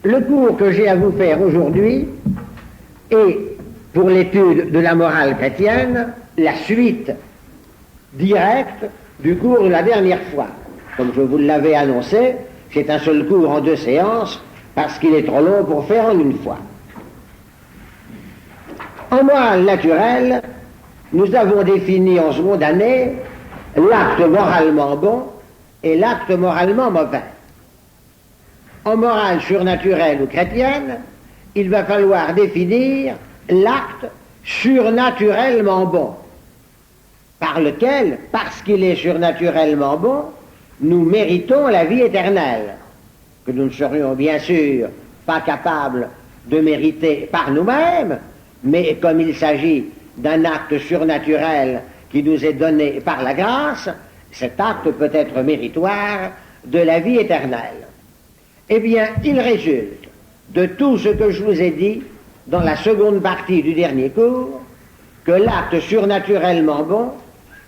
Le cours que j'ai à vous faire aujourd'hui est, pour l'étude de la morale chrétienne, la suite directe du cours de la dernière fois. Comme je vous l'avais annoncé, c'est un seul cours en 2 séances, parce qu'il est trop long pour faire en une fois. En morale naturelle, nous avons défini en seconde année l'acte moralement bon et l'acte moralement mauvais. En morale surnaturelle ou chrétienne, il va falloir définir l'acte surnaturellement bon, par lequel, parce qu'il est surnaturellement bon, nous méritons la vie éternelle, que nous ne serions bien sûr pas capables de mériter par nous-mêmes, mais comme il s'agit d'un acte surnaturel qui nous est donné par la grâce, cet acte peut être méritoire de la vie éternelle. Eh bien, il résulte de tout ce que je vous ai dit dans la seconde partie du dernier cours, que l'acte surnaturellement bon,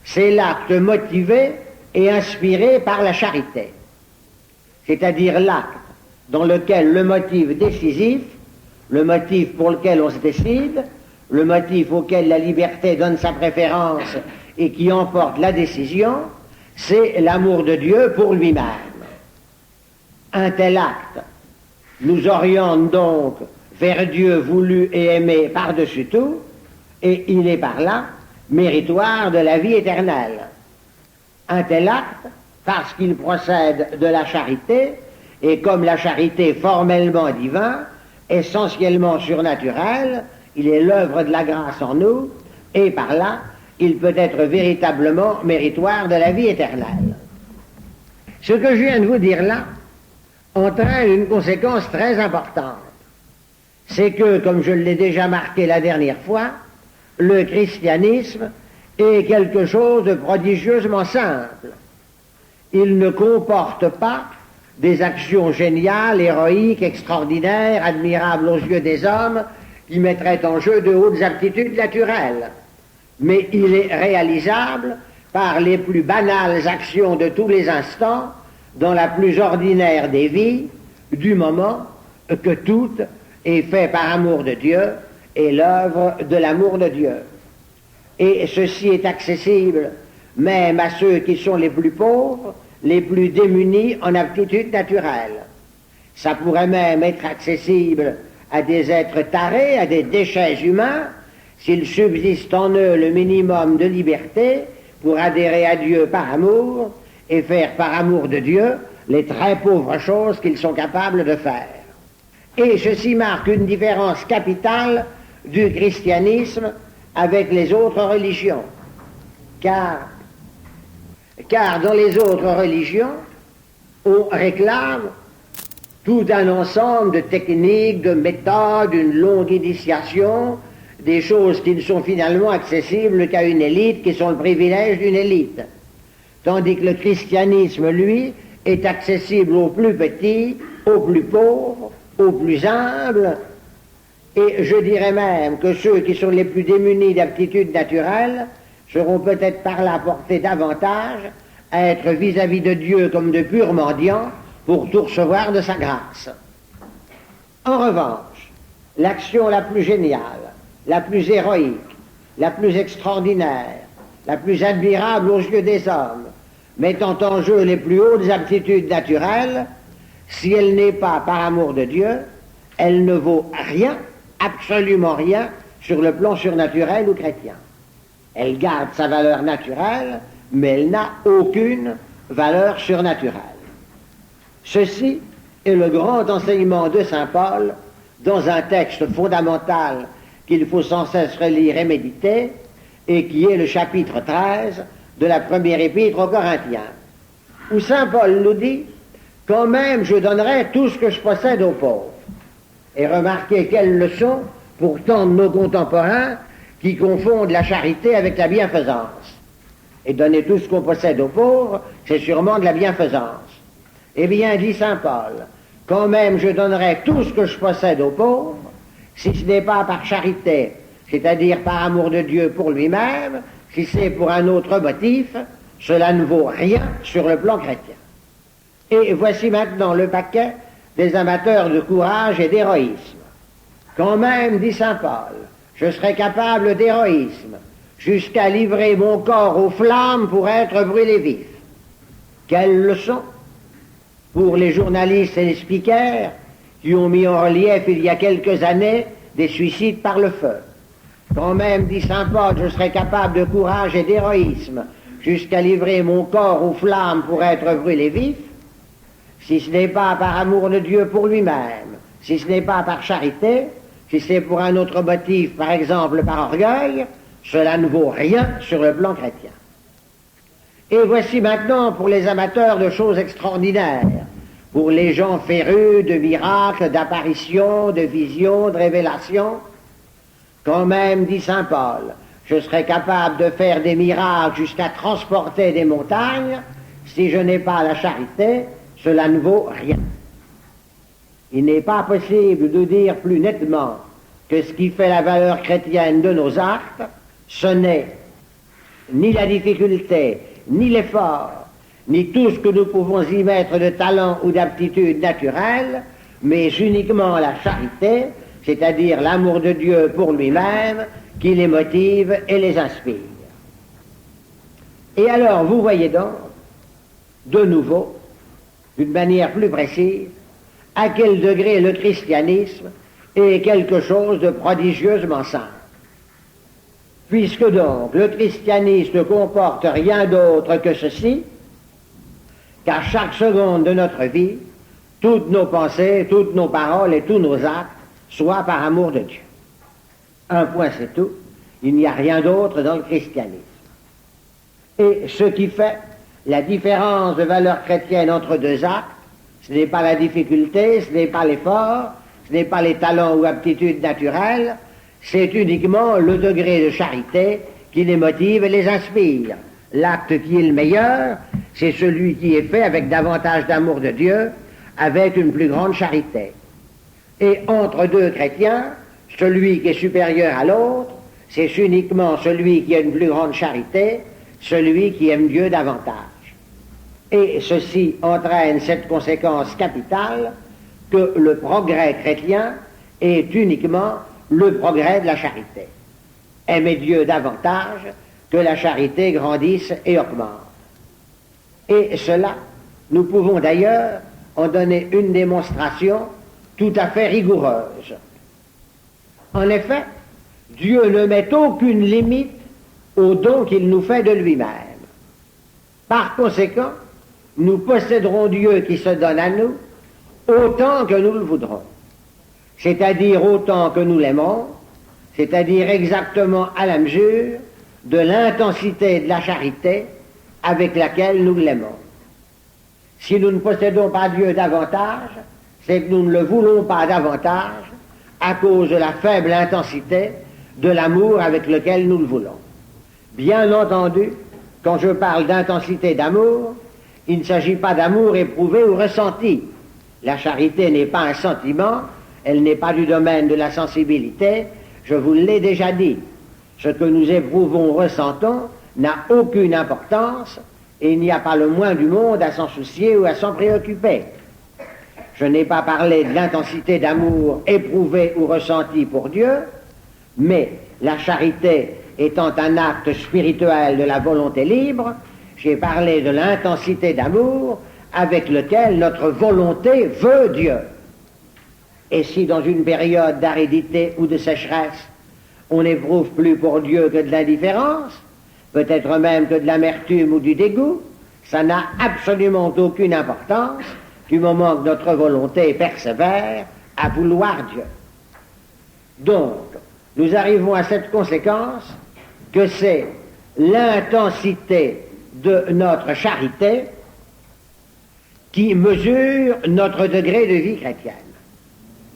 c'est l'acte motivé et inspiré par la charité, c'est-à-dire l'acte dans lequel le motif décisif, le motif pour lequel on se décide, le motif auquel la liberté donne sa préférence et qui emporte la décision, c'est l'amour de Dieu pour lui-même. Un tel acte nous oriente donc vers Dieu voulu et aimé par-dessus tout, et il est par là méritoire de la vie éternelle. Un tel acte, parce qu'il procède de la charité, et comme la charité formellement divine, essentiellement surnaturelle, il est l'œuvre de la grâce en nous, et par là, il peut être véritablement méritoire de la vie éternelle. Ce que je viens de vous dire là entraîne une conséquence très importante. C'est que, comme je l'ai déjà marqué la dernière fois, le christianisme est quelque chose de prodigieusement simple. Il ne comporte pas des actions géniales, héroïques, extraordinaires, admirables aux yeux des hommes, qui mettraient en jeu de hautes aptitudes naturelles. Mais il est réalisable par les plus banales actions de tous les instants, dans la plus ordinaire des vies, du moment que tout est fait par amour de Dieu et l'œuvre de l'amour de Dieu. Et ceci est accessible même à ceux qui sont les plus pauvres, les plus démunis en aptitudes naturelles. Ça pourrait même être accessible à des êtres tarés, à des déchets humains, s'il subsiste en eux le minimum de liberté pour adhérer à Dieu par amour et faire par amour de Dieu les très pauvres choses qu'ils sont capables de faire. Et ceci marque une différence capitale du christianisme avec les autres religions. Car dans les autres religions, on réclame tout un ensemble de techniques, de méthodes, une longue initiation, des choses qui ne sont finalement accessibles qu'à une élite, qui sont le privilège d'une élite. Tandis que le christianisme, lui, est accessible aux plus petits, aux plus pauvres, aux plus humbles, et je dirais même que ceux qui sont les plus démunis d'aptitudes naturelles seront peut-être par là portés davantage à être vis-à-vis de Dieu comme de purs mendiants pour tout recevoir de sa grâce. En revanche, l'action la plus géniale, la plus héroïque, la plus extraordinaire, la plus admirable aux yeux des hommes, mettant en jeu les plus hautes aptitudes naturelles, si elle n'est pas par amour de Dieu, elle ne vaut rien, absolument rien, sur le plan surnaturel ou chrétien. Elle garde sa valeur naturelle, mais elle n'a aucune valeur surnaturelle. Ceci est le grand enseignement de saint Paul dans un texte fondamental qu'il faut sans cesse relire et méditer, et qui est le chapitre 13 de la première épître aux Corinthiens, où saint Paul nous dit « Quand même je donnerai tout ce que je possède aux pauvres ». Et remarquez quelle leçon pour tant de nos contemporains qui confondent la charité avec la bienfaisance. Et donner tout ce qu'on possède aux pauvres, c'est sûrement de la bienfaisance. Eh bien, dit saint Paul, quand même je donnerai tout ce que je possède aux pauvres, si ce n'est pas par charité, c'est-à-dire par amour de Dieu pour lui-même, si c'est pour un autre motif, cela ne vaut rien sur le plan chrétien. Et voici maintenant le paquet des amateurs de courage et d'héroïsme. Quand même, dit saint Paul, je serais capable d'héroïsme, jusqu'à livrer mon corps aux flammes pour être brûlé vif. Quelle leçon pour les journalistes et les speakers qui ont mis en relief il y a quelques années des suicides par le feu. Quand même, dit saint Paul, je serais capable de courage et d'héroïsme, jusqu'à livrer mon corps aux flammes pour être brûlé vif, si ce n'est pas par amour de Dieu pour lui-même, si ce n'est pas par charité, si c'est pour un autre motif, par exemple par orgueil, cela ne vaut rien sur le plan chrétien. Et voici maintenant pour les amateurs de choses extraordinaires, pour les gens férus de miracles, d'apparitions, de visions, de révélations, quand même, dit saint Paul, je serais capable de faire des miracles jusqu'à transporter des montagnes, si je n'ai pas la charité, cela ne vaut rien. Il n'est pas possible de dire plus nettement que ce qui fait la valeur chrétienne de nos actes, ce n'est ni la difficulté, ni l'effort, ni tout ce que nous pouvons y mettre de talent ou d'aptitude naturelle, mais uniquement la charité, c'est-à-dire l'amour de Dieu pour lui-même, qui les motive et les inspire. Et alors, vous voyez donc, de nouveau, d'une manière plus précise, à quel degré le christianisme est quelque chose de prodigieusement simple. Puisque donc le christianisme ne comporte rien d'autre que ceci, qu'à chaque seconde de notre vie, toutes nos pensées, toutes nos paroles et tous nos actes soient par amour de Dieu. Un point c'est tout, il n'y a rien d'autre dans le christianisme. Et ce qui fait la différence de valeur chrétienne entre deux actes, ce n'est pas la difficulté, ce n'est pas l'effort, ce n'est pas les talents ou aptitudes naturelles, c'est uniquement le degré de charité qui les motive et les inspire. L'acte qui est le meilleur, c'est celui qui est fait avec davantage d'amour de Dieu, avec une plus grande charité. Et entre deux chrétiens, celui qui est supérieur à l'autre, c'est uniquement celui qui a une plus grande charité, celui qui aime Dieu davantage. Et ceci entraîne cette conséquence capitale que le progrès chrétien est uniquement le progrès de la charité. Aimer Dieu davantage que la charité grandisse et augmente. Et cela, nous pouvons d'ailleurs en donner une démonstration tout à fait rigoureuse. En effet, Dieu ne met aucune limite au don qu'il nous fait de lui-même. Par conséquent, nous posséderons Dieu qui se donne à nous autant que nous le voudrons, c'est-à-dire autant que nous l'aimons, c'est-à-dire exactement à la mesure de l'intensité de la charité avec laquelle nous l'aimons. Si nous ne possédons pas Dieu davantage, c'est que nous ne le voulons pas davantage à cause de la faible intensité de l'amour avec lequel nous le voulons. Bien entendu, quand je parle d'intensité d'amour, il ne s'agit pas d'amour éprouvé ou ressenti. La charité n'est pas un sentiment, elle n'est pas du domaine de la sensibilité, je vous l'ai déjà dit. Ce que nous éprouvons ou ressentons n'a aucune importance et il n'y a pas le moins du monde à s'en soucier ou à s'en préoccuper. Je n'ai pas parlé de l'intensité d'amour éprouvé ou ressenti pour Dieu, mais la charité étant un acte spirituel de la volonté libre, j'ai parlé de l'intensité d'amour avec lequel notre volonté veut Dieu. Et si dans une période d'aridité ou de sécheresse, on n'éprouve plus pour Dieu que de l'indifférence, peut-être même que de l'amertume ou du dégoût, ça n'a absolument aucune importance du moment que notre volonté persévère à vouloir Dieu. Donc, nous arrivons à cette conséquence que c'est l'intensité de notre charité qui mesure notre degré de vie chrétienne.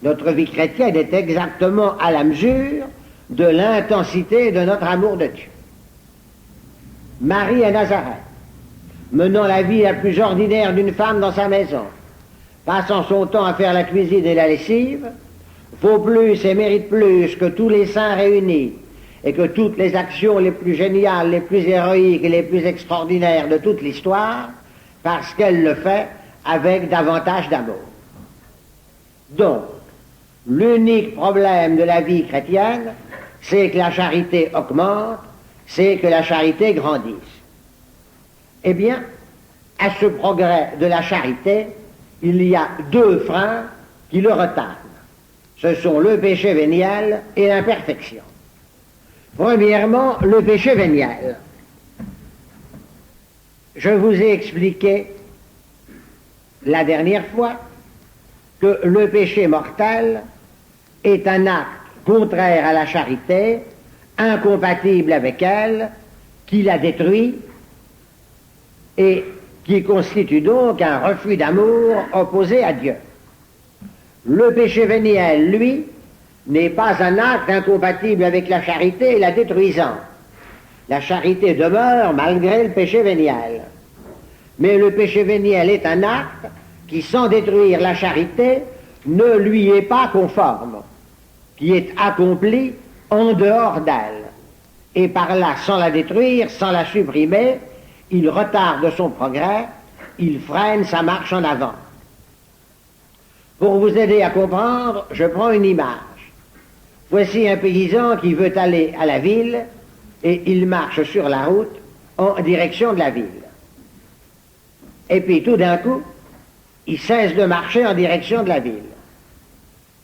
Notre vie chrétienne est exactement à la mesure de l'intensité de notre amour de Dieu. Marie à Nazareth, menant la vie la plus ordinaire d'une femme dans sa maison, passant son temps à faire la cuisine et la lessive, vaut plus et mérite plus que tous les saints réunis et que toutes les actions les plus géniales, les plus héroïques et les plus extraordinaires de toute l'histoire, parce qu'elle le fait avec davantage d'amour. Donc, l'unique problème de la vie chrétienne, c'est que la charité augmente, c'est que la charité grandisse. Eh bien, à ce progrès de la charité, il y a deux freins qui le retardent. Ce sont le péché véniel et l'imperfection. Premièrement, le péché véniel. Je vous ai expliqué la dernière fois que le péché mortel est un acte contraire à la charité, incompatible avec elle, qui la détruit et qui constitue donc un refus d'amour opposé à Dieu. Le péché véniel, lui, n'est pas un acte incompatible avec la charité et la détruisant. La charité demeure malgré le péché véniel. Mais le péché véniel est un acte qui, sans détruire la charité, ne lui est pas conforme, qui est accompli en dehors d'elle. Et par là, sans la détruire, sans la supprimer, il retarde son progrès, il freine sa marche en avant. Pour vous aider à comprendre, je prends une image. Voici un paysan qui veut aller à la ville et il marche sur la route en direction de la ville. Et puis tout d'un coup, il cesse de marcher en direction de la ville.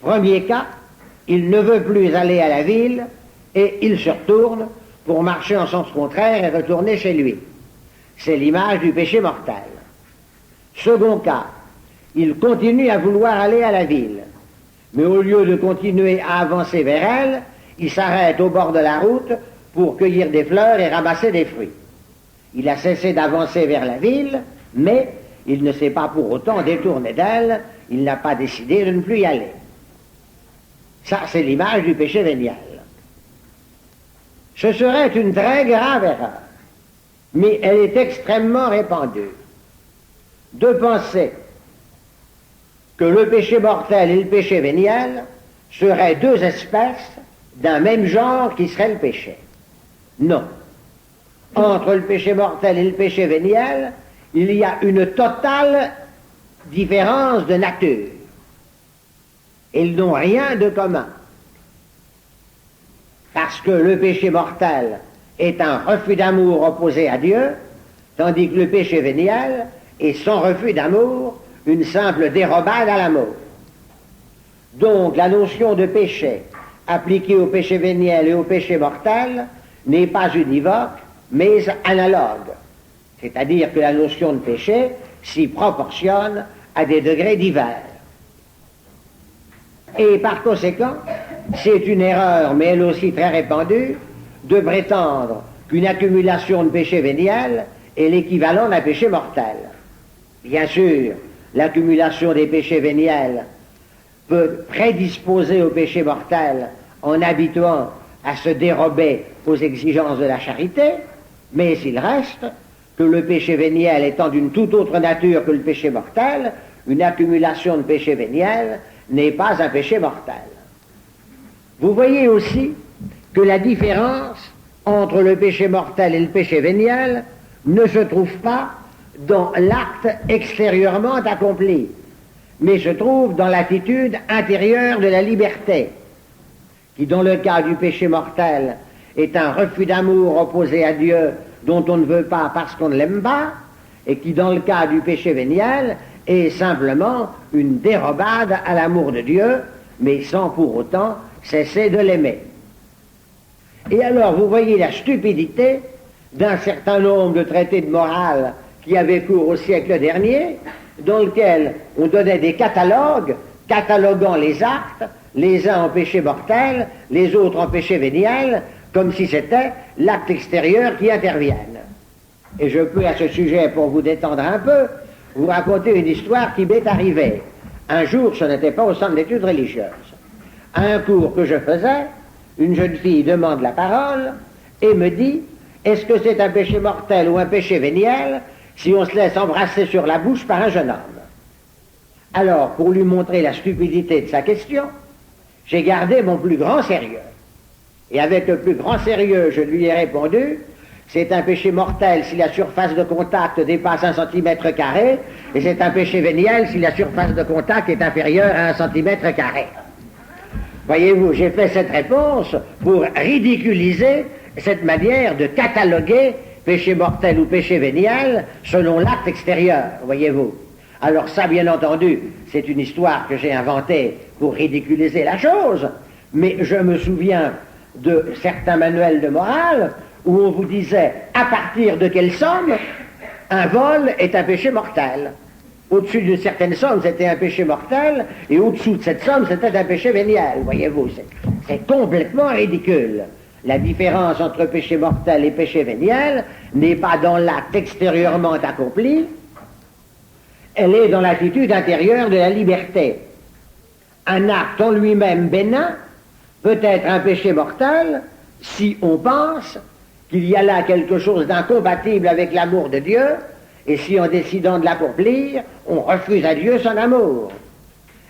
Premier cas, il ne veut plus aller à la ville et il se retourne pour marcher en sens contraire et retourner chez lui. C'est l'image du péché mortel. Second cas, il continue à vouloir aller à la ville, mais au lieu de continuer à avancer vers elle, il s'arrête au bord de la route pour cueillir des fleurs et ramasser des fruits. Il a cessé d'avancer vers la ville, mais il ne s'est pas pour autant détourné d'elle, il n'a pas décidé de ne plus y aller. Ça, c'est l'image du péché véniel. Ce serait une très grave erreur, mais elle est extrêmement répandue, de penser que le péché mortel et le péché véniel seraient deux espèces d'un même genre qui serait le péché. Non. Entre le péché mortel et le péché véniel, il y a une totale différence de nature. Ils n'ont rien de commun. Parce que le péché mortel est un refus d'amour opposé à Dieu, tandis que le péché véniel est sans refus d'amour, une simple dérobade à l'amour. Donc la notion de péché appliquée au péché véniel et au péché mortel n'est pas univoque, mais analogue. C'est-à-dire que la notion de péché s'y proportionne à des degrés divers. Et par conséquent, c'est une erreur, mais elle aussi très répandue, de prétendre qu'une accumulation de péché véniel est l'équivalent d'un péché mortel. Bien sûr, l'accumulation des péchés véniels peut prédisposer au péché mortel en habituant à se dérober aux exigences de la charité, mais il reste que le péché véniel étant d'une toute autre nature que le péché mortel, une accumulation de péché véniel n'est pas un péché mortel. Vous voyez aussi que la différence entre le péché mortel et le péché véniel ne se trouve pas dans l'acte extérieurement accompli, mais se trouve dans l'attitude intérieure de la liberté, qui dans le cas du péché mortel est un refus d'amour opposé à Dieu dont on ne veut pas parce qu'on ne l'aime pas, et qui dans le cas du péché véniel est simplement une dérobade à l'amour de Dieu, mais sans pour autant cesser de l'aimer. Et alors vous voyez la stupidité d'un certain nombre de traités de morale qui avaient cours au siècle dernier, dans lequel on donnait des catalogues, cataloguant les actes, les uns en péché mortel, les autres en péché véniel, comme si c'était l'acte extérieur qui intervienne. Et je peux à ce sujet, pour vous détendre un peu, vous raconter une histoire qui m'est arrivée. Un jour, ce n'était pas au centre d'études religieuses. À un cours que je faisais, une jeune fille demande la parole et me dit « Est-ce que c'est un péché mortel ou un péché véniel si on se laisse embrasser sur la bouche par un jeune homme ?» Alors, pour lui montrer la stupidité de sa question, j'ai gardé mon plus grand sérieux. Et avec le plus grand sérieux, je lui ai répondu C'est un péché mortel si la surface de contact dépasse 1 cm², et c'est un péché véniel si la surface de contact est inférieure à 1 cm². Voyez-vous, j'ai fait cette réponse pour ridiculiser cette manière de cataloguer péché mortel ou péché véniel selon l'acte extérieur, voyez-vous. Alors ça, bien entendu, c'est une histoire que j'ai inventée pour ridiculiser la chose, mais je me souviens de certains manuels de morale où on vous disait à partir de quelle somme un vol est un péché mortel. Au-dessus d'une certaine somme, c'était un péché mortel, et au-dessous de cette somme, c'était un péché véniel, voyez-vous. C'est complètement ridicule. La différence entre péché mortel et péché véniel n'est pas dans l'acte extérieurement accompli, elle est dans l'attitude intérieure de la liberté. Un acte en lui-même bénin peut être un péché mortel si on pense qu'il y a là quelque chose d'incompatible avec l'amour de Dieu, et si en décidant de l'accomplir, on refuse à Dieu son amour.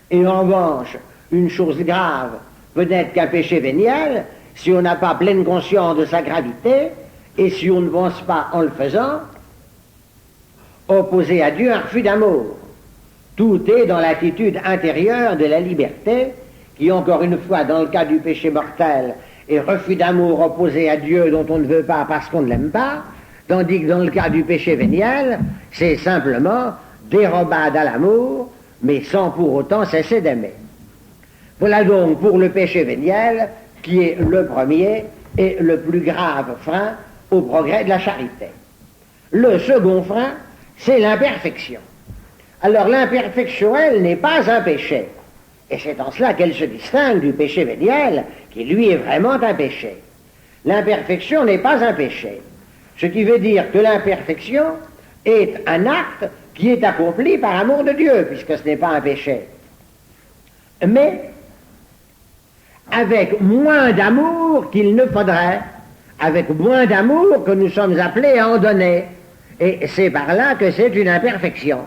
Et en revanche, une chose grave peut n'être qu'un péché véniel si on n'a pas pleine conscience de sa gravité, et si on ne pense pas en le faisant opposer à Dieu un refus d'amour. Tout est dans l'attitude intérieure de la liberté, qui encore une fois, dans le cas du péché mortel, est refus d'amour opposé à Dieu dont on ne veut pas parce qu'on ne l'aime pas, tandis que dans le cas du péché véniel, c'est simplement dérobade à l'amour, mais sans pour autant cesser d'aimer. Voilà donc pour le péché véniel, qui est le premier et le plus grave frein au progrès de la charité. Le second frein, c'est l'imperfection. Alors l'imperfection, elle, n'est pas un péché. Et c'est en cela qu'elle se distingue du péché véniel, qui lui est vraiment un péché. L'imperfection n'est pas un péché. Ce qui veut dire que l'imperfection est un acte qui est accompli par amour de Dieu, puisque ce n'est pas un péché. Mais avec moins d'amour qu'il ne faudrait, avec moins d'amour que nous sommes appelés à en donner. Et c'est par là que c'est une imperfection.